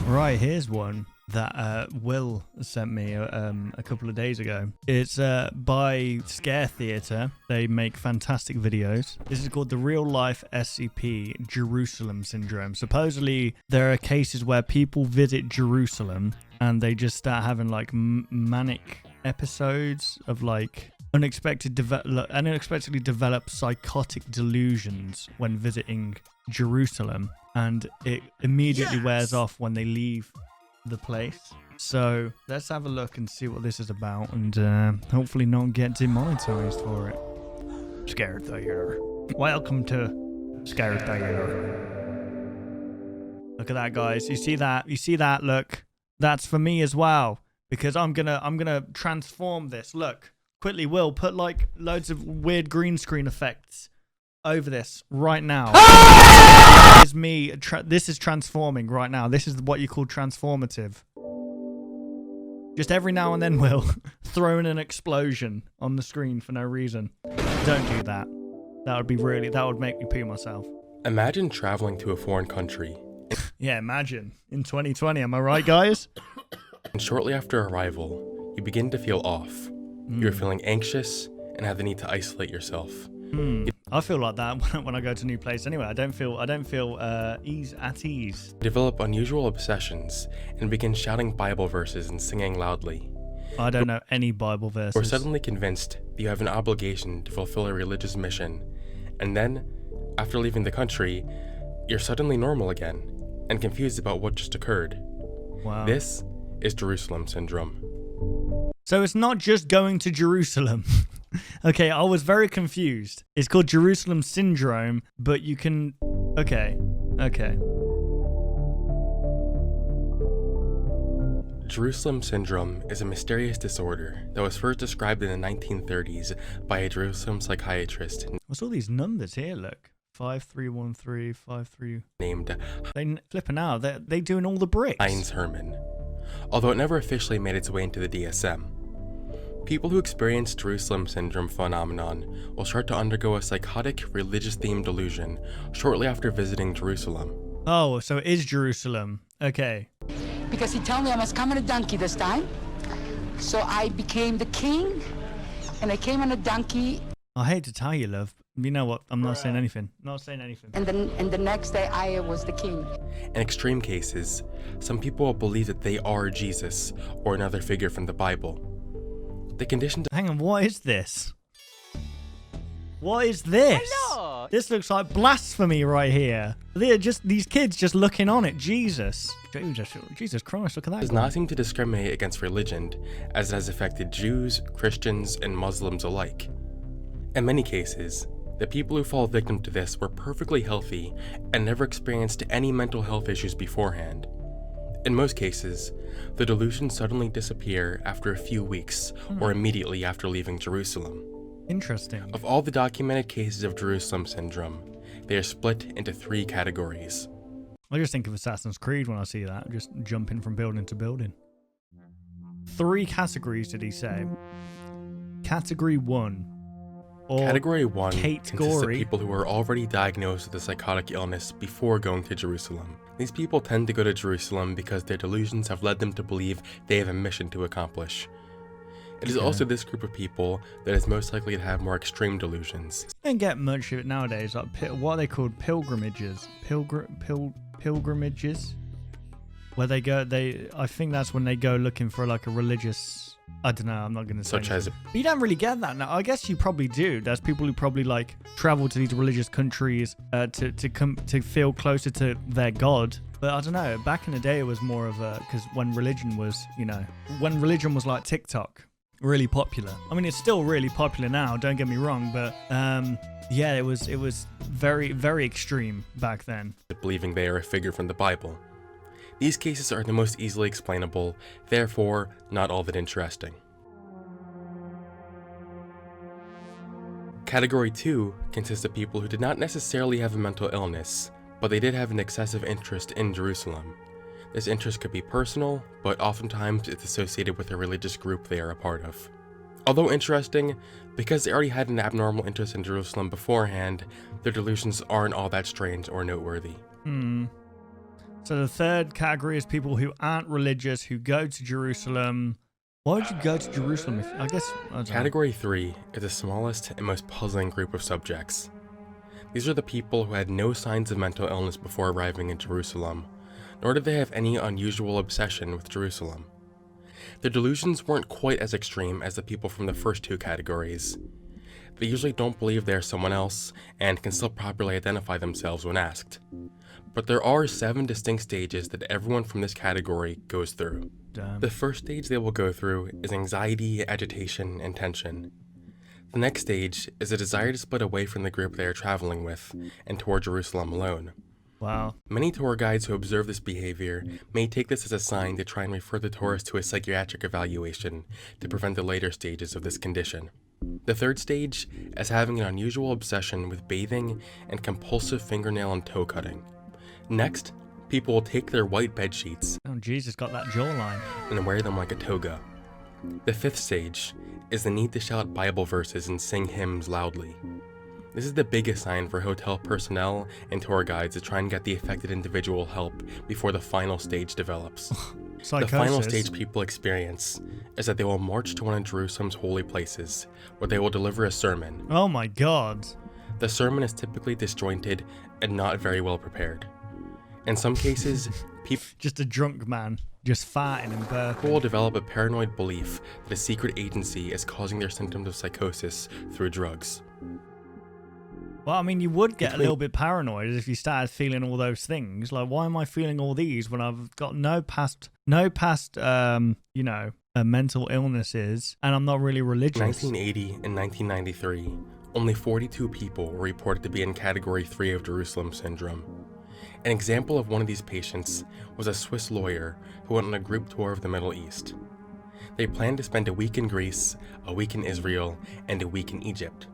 Right, here's one that Will sent me a couple of days ago. It's by Scare Theatre. They make fantastic videos. This is called the Real Life SCP Jerusalem Syndrome. Supposedly, there are cases where people visit Jerusalem and they just start having like manic episodes of like unexpectedly develop psychotic delusions when visiting Jerusalem, and it immediately wears off when they leave the place. So let's have a look and see what this is about, and hopefully not get demonetized for it. Scare Theater. Welcome to Scare Theater. Look at that, guys. You see that? You see that? Look, that's for me as well, because I'm gonna transform this. Look, quickly, Will, put like loads of weird green screen effects over this right now. This is me. This is transforming right now. This is what you call transformative. Just every now and then, Will, throw in an explosion on the screen for no reason. Don't do that. That would make me pee myself. Imagine traveling to a foreign country. Yeah, imagine. In 2020, am I right, guys? And shortly after arrival, you begin to feel off. You're feeling anxious and have the need to isolate yourself. I feel like that when I go to a new place anyway. I don't feel at ease. Develop unusual obsessions and begin shouting Bible verses and singing loudly. I don't know any Bible verses. We're suddenly convinced that you have an obligation to fulfill a religious mission. And then, after leaving the country, you're suddenly normal again and confused about what just occurred. Wow. This is Jerusalem Syndrome. So it's not just going to Jerusalem. Okay, I was very confused. It's called Jerusalem Syndrome, but you can... Okay. Jerusalem Syndrome is a mysterious disorder that was first described in the 1930s by a Jerusalem psychiatrist. What's all these numbers here, look? 5313, 53... Named... They flipping out. They doing all the bricks. Heinz Herman. Although it never officially made its way into the DSM. People who experience Jerusalem Syndrome phenomenon will start to undergo a psychotic, religious-themed delusion shortly after visiting Jerusalem. Oh, so it is Jerusalem. Okay. Because he told me I must come on a donkey this time. So I became the king, and I came on a donkey. I hate to tell you, love. You know what? I'm not saying anything. Not saying anything. And the next day I was the king. In extreme cases, some people will believe that they are Jesus or another figure from the Bible. The condition... Hang on, what is this? What is this? Hello! This looks like blasphemy right here. They're just these kids just looking on it. Jesus Christ, look at that. does not seem to discriminate against religion, as it has affected Jews, Christians, and Muslims alike. In many cases, the people who fall victim to this were perfectly healthy and never experienced any mental health issues beforehand. In most cases, the delusions suddenly disappear after a few weeks or immediately after leaving Jerusalem. Interesting. Of all the documented cases of Jerusalem Syndrome, they are split into 3 categories. I just think of Assassin's Creed when I see that, just jumping from building to building. 3 categories, did he say? Category 1. Category 1 consists of Gory. people who are already diagnosed with a psychotic illness before going to Jerusalem. These people tend to go to Jerusalem because their delusions have led them to believe they have a mission to accomplish. It is also this group of people that is most likely to have more extreme delusions. I don't get much of it nowadays. Like what are they called? Pilgrimages. Pilgrimages. Where they go, I think that's when they go looking for like a religious... I don't know, I'm not going to say Such as... But you don't really get that now. I guess you probably do. There's people who probably like travel to these religious countries to feel closer to their God. But I don't know, back in the day it was more of a... Because when religion was like TikTok, really popular. I mean, it's still really popular now, don't get me wrong, but yeah, it was very, very extreme back then. Believing they are a figure from the Bible. These cases are the most easily explainable, therefore not all that interesting. Category 2 consists of people who did not necessarily have a mental illness, but they did have an excessive interest in Jerusalem. This interest could be personal, but oftentimes it's associated with a religious group they are a part of. Although interesting, because they already had an abnormal interest in Jerusalem beforehand, their delusions aren't all that strange or noteworthy. So the third category is people who aren't religious, who go to Jerusalem. Why would you go to Jerusalem if, I guess, I don't know. Category 3 is the smallest and most puzzling group of subjects. These are the people who had no signs of mental illness before arriving in Jerusalem, nor did they have any unusual obsession with Jerusalem. Their delusions weren't quite as extreme as the people from the first two categories. They usually don't believe they are someone else and can still properly identify themselves when asked. But there are 7 distinct stages that everyone from this category goes through. Damn. The first stage they will go through is anxiety, agitation, and tension. The next stage is a desire to split away from the group they are traveling with and toward Jerusalem alone. Wow. Many tour guides who observe this behavior may take this as a sign to try and refer the tourist to a psychiatric evaluation to prevent the later stages of this condition. The third stage is having an unusual obsession with bathing and compulsive fingernail and toe cutting. Next, people will take their white bed sheets Oh, Jesus, got that jawline. and wear them like a toga. The fifth stage is the need to shout Bible verses and sing hymns loudly. This is the biggest sign for hotel personnel and tour guides to try and get the affected individual help before the final stage develops. Psychosis. The final stage people experience is that they will march to one of Jerusalem's holy places, where they will deliver a sermon. Oh my God. The sermon is typically disjointed and not very well prepared. In some cases, people Just a drunk man, just farting and burping. will develop a paranoid belief that a secret agency is causing their symptoms of psychosis through drugs. Well, I mean, you would get a little bit paranoid if you started feeling all those things. Like, why am I feeling all these when I've got no past, mental illnesses, and I'm not really In religious? 1980 and 1993, only 42 people were reported to be in Category 3 of Jerusalem syndrome. An example of one of these patients was a Swiss lawyer who went on a group tour of the Middle East. They planned to spend a week in Greece, a week in Israel, and a week in Egypt.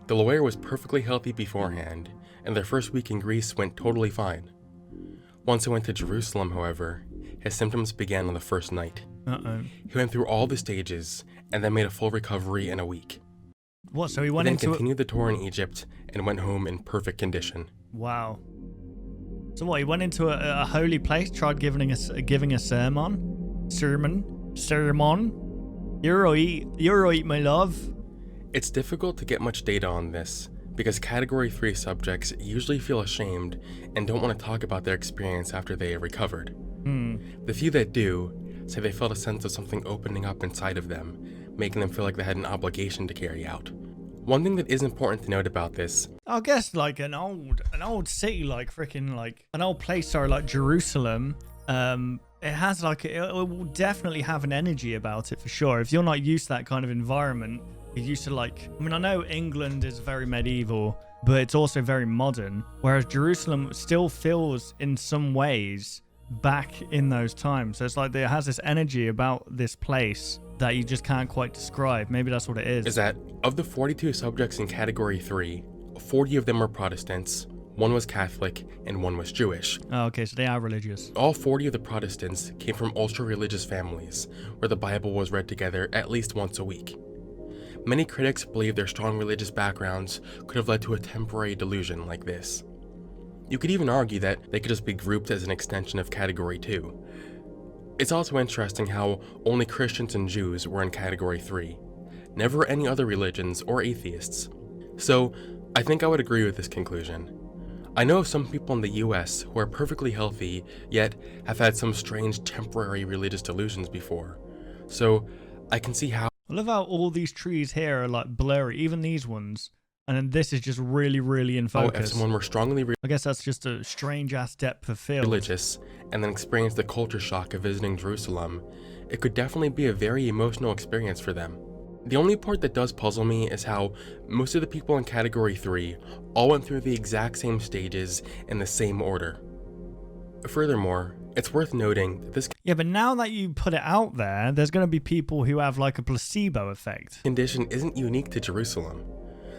The lawyer was perfectly healthy beforehand, and their first week in Greece went totally fine. Once he went to Jerusalem, however, his symptoms began on the first night. Uh-oh. He went through all the stages and then made a full recovery in a week. What, so he He went then into it? continued the tour in Egypt and went home in perfect condition. Wow. So what, he went into a holy place, tried giving a sermon? Sermon? You're right, my love. It's difficult to get much data on this because Category 3 subjects usually feel ashamed and don't want to talk about their experience after they have recovered. The few that do say they felt a sense of something opening up inside of them, making them feel like they had an obligation to carry out. One thing that is important to note about this, I guess like an old city, like freaking like an old place, sorry, like Jerusalem. It has like it will definitely have an energy about it for sure. If you're not used to that kind of environment, you're used to like, I mean, I know England is very medieval, but it's also very modern. Whereas Jerusalem still feels in some ways back in those times. So it's like there has this energy about this place that you just can't quite describe. Maybe that's what it is. that of the 42 subjects in Category 3, 40 of them were Protestants, 1 was Catholic, and 1 was Jewish. Oh, okay, so they are religious. All 40 of the Protestants came from ultra-religious families, where the Bible was read together at least once a week. Many critics believe their strong religious backgrounds could have led to a temporary delusion like this. You could even argue that they could just be grouped as an extension of Category 2. It's also interesting how only Christians and Jews were in Category 3, never any other religions or atheists. So, I think I would agree with this conclusion. I know of some people in the US who are perfectly healthy, yet have had some strange temporary religious delusions before. So, I can see how I love how all these trees here are like blurry, even these ones. And then this is just really, really in if focus. someone were strongly I guess that's just a strange ass depth of field. religious and then experienced the culture shock of visiting Jerusalem, it could definitely be a very emotional experience for them. The only part that does puzzle me is how most of the people in Category 3 all went through the exact same stages in the same order. Furthermore, it's worth noting that this Yeah, but now that you put it out there, there's going to be people who have like a placebo effect. condition isn't unique to Jerusalem.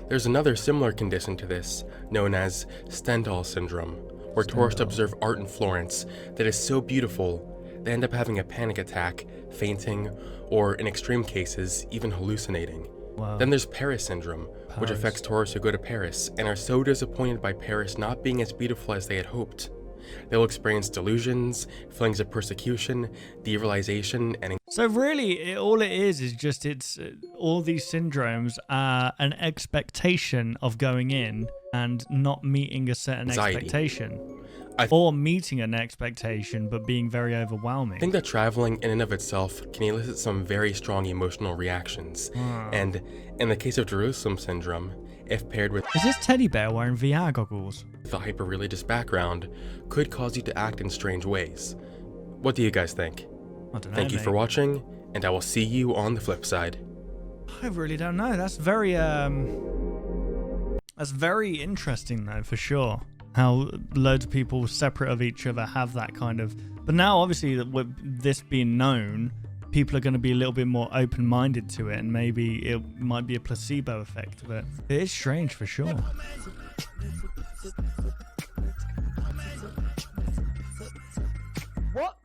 There's another similar condition to this, known as STENDHAL syndrome, where tourists observe art in Florence that is so beautiful, they end up having a panic attack, fainting, or in extreme cases, even hallucinating. Wow. Then there's Paris syndrome, which Paris. affects tourists who go to Paris and are so disappointed by Paris not being as beautiful as they had hoped, They'll experience delusions, feelings of persecution, derealization, and So really, all it is just all these syndromes are an expectation of going in and not meeting a certain anxiety. expectation. Or meeting an expectation but being very overwhelming. I think that traveling in and of itself can elicit some very strong emotional reactions. And in the case of Jerusalem syndrome, if paired with Is this teddy bear wearing VR goggles? a hyper-religious background, could cause you to act in strange ways. What do you guys think? I don't know. Thank you for watching, and I will see you on the flip side. I really don't know. That's very interesting though, for sure. How loads of people separate of each other have that kind of... But now, obviously, that with this being known, people are going to be a little bit more open-minded to it, and maybe it might be a placebo effect, but it is strange for sure. What?